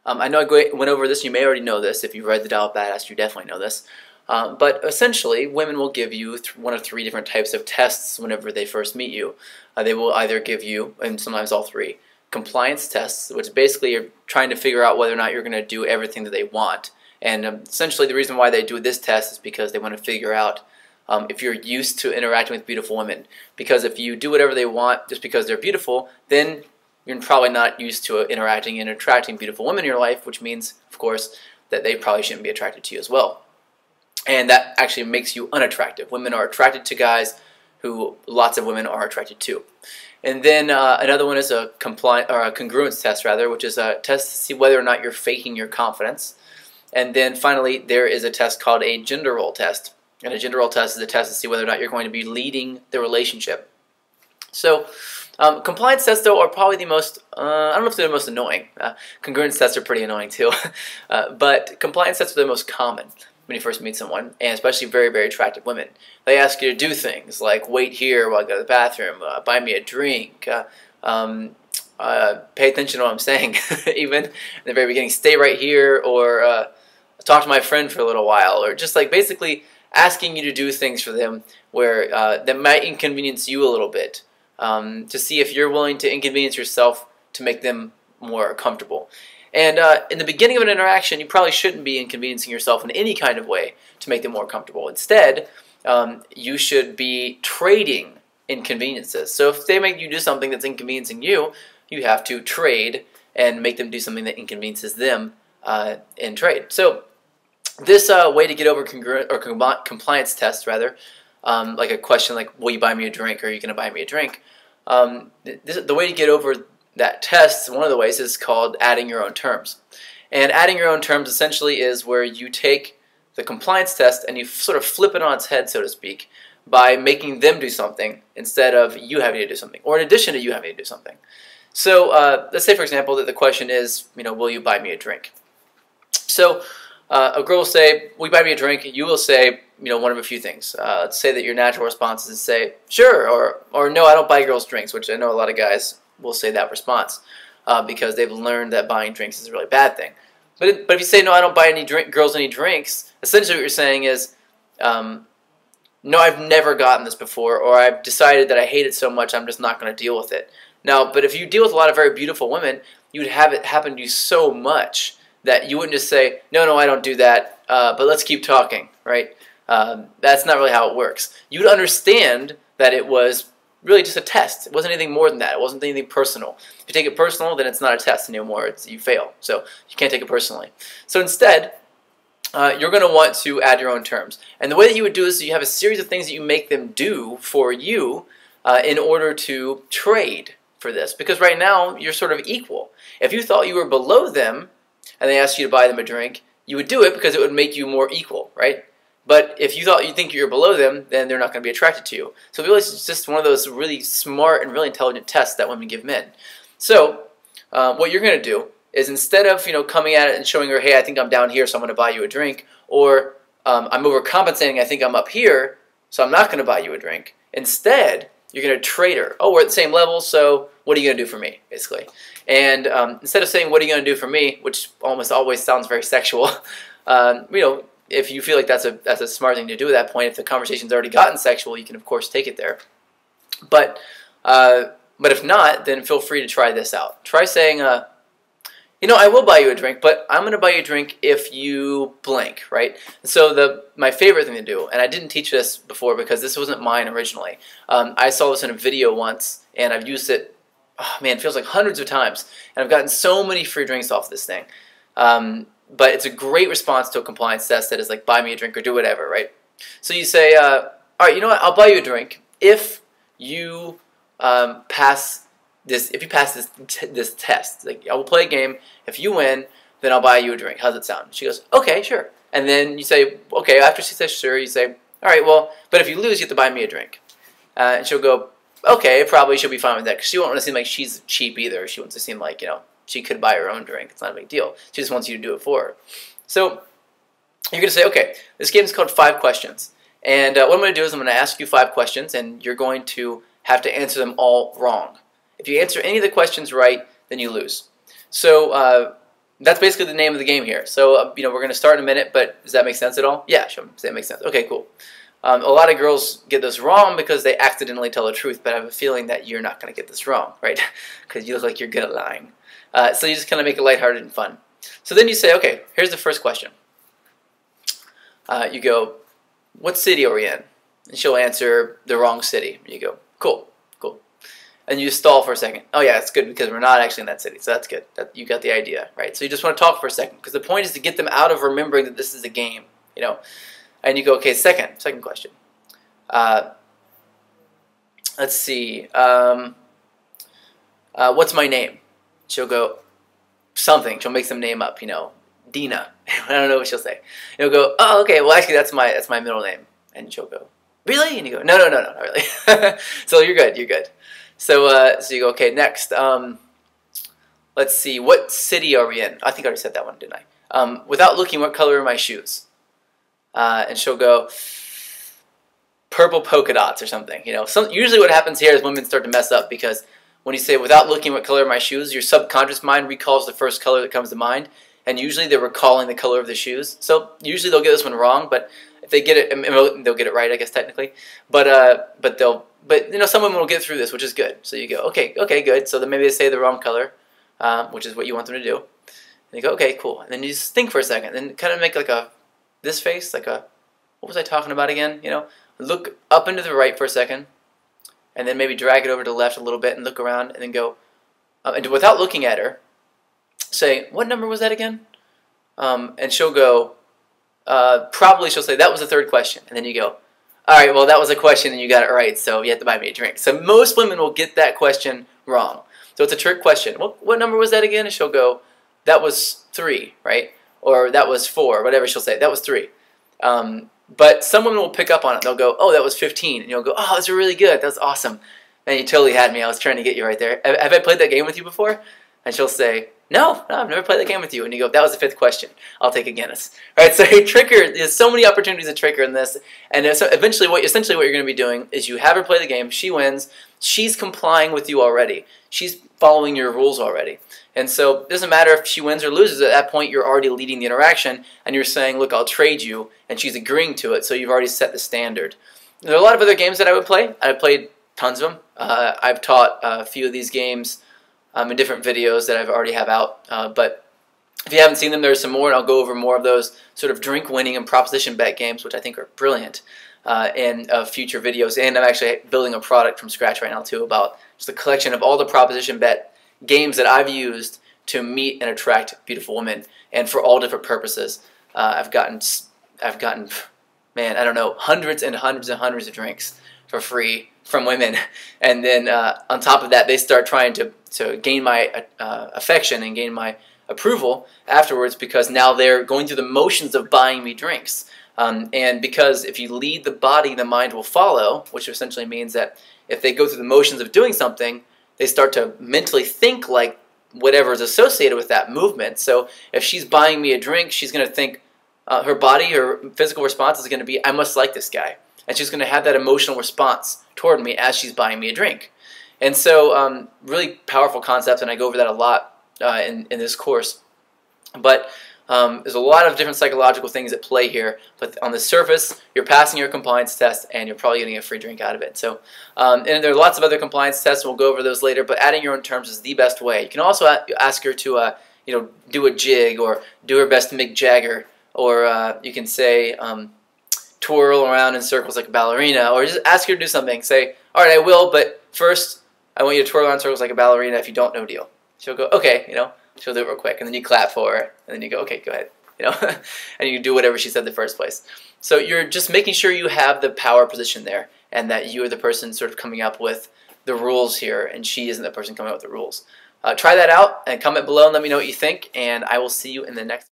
I know went over this. You may already know this. If you've read The Dial of Badass, you definitely know this. But essentially, women will give you one of three different types of tests whenever they first meet you. They will either give you, and sometimes all three, compliance tests, which basically are trying to figure out whether or not you're going to do everything that they want. And essentially the reason why they do this test is because they want to figure out if you're used to interacting with beautiful women. Because if you do whatever they want just because they're beautiful, then you're probably not used to interacting and attracting beautiful women in your life, which means, of course, that they probably shouldn't be attracted to you as well. And that actually makes you unattractive. Women are attracted to guys who lots of women are attracted to. And then another one is a congruence test, which is a test to see whether or not you're faking your confidence. And then finally, there is a test called a gender role test. And a gender role test is a test to see whether or not you're going to be leading the relationship. So compliance tests, though, are probably the most, I don't know if they're the most annoying. Congruence tests are pretty annoying, too. But compliance tests are the most common when you first meet someone, and especially very, very attractive women. They ask you to do things like wait here while I go to the bathroom, buy me a drink, pay attention to what I'm saying, even in the very beginning, stay right here, or talk to my friend for a little while, or just like basically asking you to do things for them where that might inconvenience you a little bit, to see if you're willing to inconvenience yourself to make them more comfortable. And in the beginning of an interaction, you probably shouldn't be inconveniencing yourself in any kind of way to make them more comfortable. Instead, you should be trading inconveniences. So if they make you do something that's inconveniencing you, you have to trade and make them do something that inconveniences them in trade. So this way to get over compliance tests, like a question like, will you buy me a drink, or are you going to buy me a drink? The way to get over that test, one of the ways, is called adding your own terms. And adding your own terms essentially is where you take the compliance test and you sort of flip it on its head, so to speak, by making them do something instead of you having to do something, or in addition to you having to do something. So let's say, for example, that the question is, will you buy me a drink? So a girl will say, will you buy me a drink? You will say, one of a few things. Let's say that your natural response is to say, sure, or no, I don't buy girls drinks, which I know a lot of guys will say that response because they've learned that buying drinks is a really bad thing. But if you say, no, I don't buy girls any drinks, essentially what you're saying is, no, I've never gotten this before, or I've decided that I hate it so much I'm just not going to deal with it. Now, but if you deal with a lot of very beautiful women, you would have it happen to you so much that you wouldn't just say, no, I don't do that, but let's keep talking, right? That's not really how it works. You'd understand that it was really just a test. It wasn't anything more than that. It wasn't anything personal. If you take it personal, then it's not a test anymore. You fail. So you can't take it personally. So instead, you're going to want to add your own terms. And the way that you would do this is you have a series of things that you make them do for you in order to trade for this. Because right now, you're sort of equal. If you thought you were below them and they asked you to buy them a drink, you would do it because it would make you more equal, right? But if you think you're below them, then they're not going to be attracted to you. So really, it's just one of those really smart and really intelligent tests that women give men. So what you're going to do is, instead of coming at it and showing her, hey, I think I'm down here, so I'm going to buy you a drink, or I'm overcompensating, I think I'm up here, so I'm not going to buy you a drink. Instead, you're going to trade her. Oh, we're at the same level, so what are you going to do for me, basically? And instead of saying, what are you going to do for me, which almost always sounds very sexual, if you feel like that's a smart thing to do at that point, if the conversation's already gotten sexual, you can of course take it there. But if not, then feel free to try this out. Try saying, I will buy you a drink, but I'm going to buy you a drink if you blank, right? So my favorite thing to do, and I didn't teach this before because this wasn't mine originally. I saw this in a video once, and I've used it, it feels like hundreds of times, and I've gotten so many free drinks off this thing. But it's a great response to a compliance test that is like, buy me a drink or do whatever, right? So you say, all right, you know what, I'll buy you a drink if you pass this. If you pass this test, like, I will play a game. If you win, then I'll buy you a drink. How's it sound? She goes, okay, sure. And then you say, okay. After she says sure, you say, all right, well, but if you lose, you have to buy me a drink. And she'll go, okay, probably she'll be fine with that because she won't want to seem like she's cheap either. She wants to seem like she could buy her own drink. It's not a big deal. She just wants you to do it for her. So you're going to say, okay, this game is called 5 questions. And what I'm going to do is I'm going to ask you 5 questions, and you're going to have to answer them all wrong. If you answer any of the questions right, then you lose. So that's basically the name of the game here. So, we're going to start in a minute, but does that make sense at all? Yeah, sure. Does that make sense? Okay, cool. A lot of girls get this wrong because they accidentally tell the truth, but I have a feeling that you're not going to get this wrong, right? Because you look like you're good at lying. So you just kind of make it lighthearted and fun. So then you say, okay, here's the first question. You go, what city are we in? And she'll answer the wrong city. You go, cool. And you stall for a second. Oh yeah, it's good because we're not actually in that city, so that's good. You got the idea, right? So you just want to talk for a second because the point is to get them out of remembering that this is a game, And you go, okay, second question. Let's see. What's my name? She'll go something. She'll make some name up, Dina. I don't know what she'll say. You'll go, oh, okay. Well, actually, that's my middle name. And she'll go, really? And you go, no, not really. So you're good. So you go, okay, next. Let's see, what city are we in? I think I already said that one, didn't I? Without looking, what color are my shoes? And she'll go, purple polka dots or something. Usually what happens here is women start to mess up because when you say, without looking, what color are my shoes, your subconscious mind recalls the first color that comes to mind, and usually they're recalling the color of the shoes. So usually they'll get this one wrong, but if they get it, they'll get it right, I guess, technically. But some women will get through this, which is good. So you go, okay, good. So then maybe they say the wrong color, which is what you want them to do. And you go, okay, cool. And then you just think for a second, and kind of make like this face, what was I talking about again? Look up and to the right for a second, and then maybe drag it over to the left a little bit and look around, and then go, and without looking at her, say, what number was that again? And she'll go, probably she'll say, that was the third question. And then you go, all right, well, that was a question and you got it right, so you have to buy me a drink. So most women will get that question wrong. So it's a trick question. What number was that again? And she'll go, that was 3, right? Or that was 4, whatever she'll say. That was 3. But some women will pick up on it. They'll go, oh, that was 15. And you'll go, oh, that's really good. That was awesome. And you totally had me. I was trying to get you right there. Have I played that game with you before? And she'll say, no, I've never played that game with you. And you go, that was the 5th question. I'll take a Guinness. Right? So you trick her. There's so many opportunities to trick her in this. And essentially what you're going to be doing is you have her play the game. She wins. She's complying with you already. She's following your rules already. And so it doesn't matter if she wins or loses. At that point, you're already leading the interaction. And you're saying, look, I'll trade you. And she's agreeing to it. So you've already set the standard. There are a lot of other games that I would play. I've played tons of them. I've taught a few of these games in different videos that I already have out. But if you haven't seen them, there's some more, and I'll go over more of those sort of drink winning and proposition bet games, which I think are brilliant, in future videos. And I'm actually building a product from scratch right now too about just a collection of all the proposition bet games that I've used to meet and attract beautiful women, and for all different purposes. I've gotten, man, I don't know, hundreds and hundreds and hundreds of drinks for free from women, and then on top of that, they start trying to gain my affection and gain my approval afterwards, because now they're going through the motions of buying me drinks. And because if you lead the body, the mind will follow, which essentially means that if they go through the motions of doing something, they start to mentally think like whatever is associated with that movement. So if she's buying me a drink, she's going to think, her body, her physical response is going to be, I must like this guy. And she's going to have that emotional response toward me as she's buying me a drink. And so really powerful concept, and I go over that a lot in this course. But there's a lot of different psychological things at play here. But on the surface, you're passing your compliance test, and you're probably getting a free drink out of it. So, and there are lots of other compliance tests, and we'll go over those later. But adding your own terms is the best way. You can also ask her to do a jig, or do her best Mick Jagger, or you can say twirl around in circles like a ballerina, or just ask her to do something. Say, all right, I will, but first I want you to twirl around in circles like a ballerina. If you don't, no deal. She'll go, okay, she'll do it real quick, and then you clap for her, and then you go, okay, go ahead, and you do whatever she said in the first place. So you're just making sure you have the power position there, and that you are the person sort of coming up with the rules here, and she isn't the person coming up with the rules. Try that out, and comment below and let me know what you think, and I will see you in the next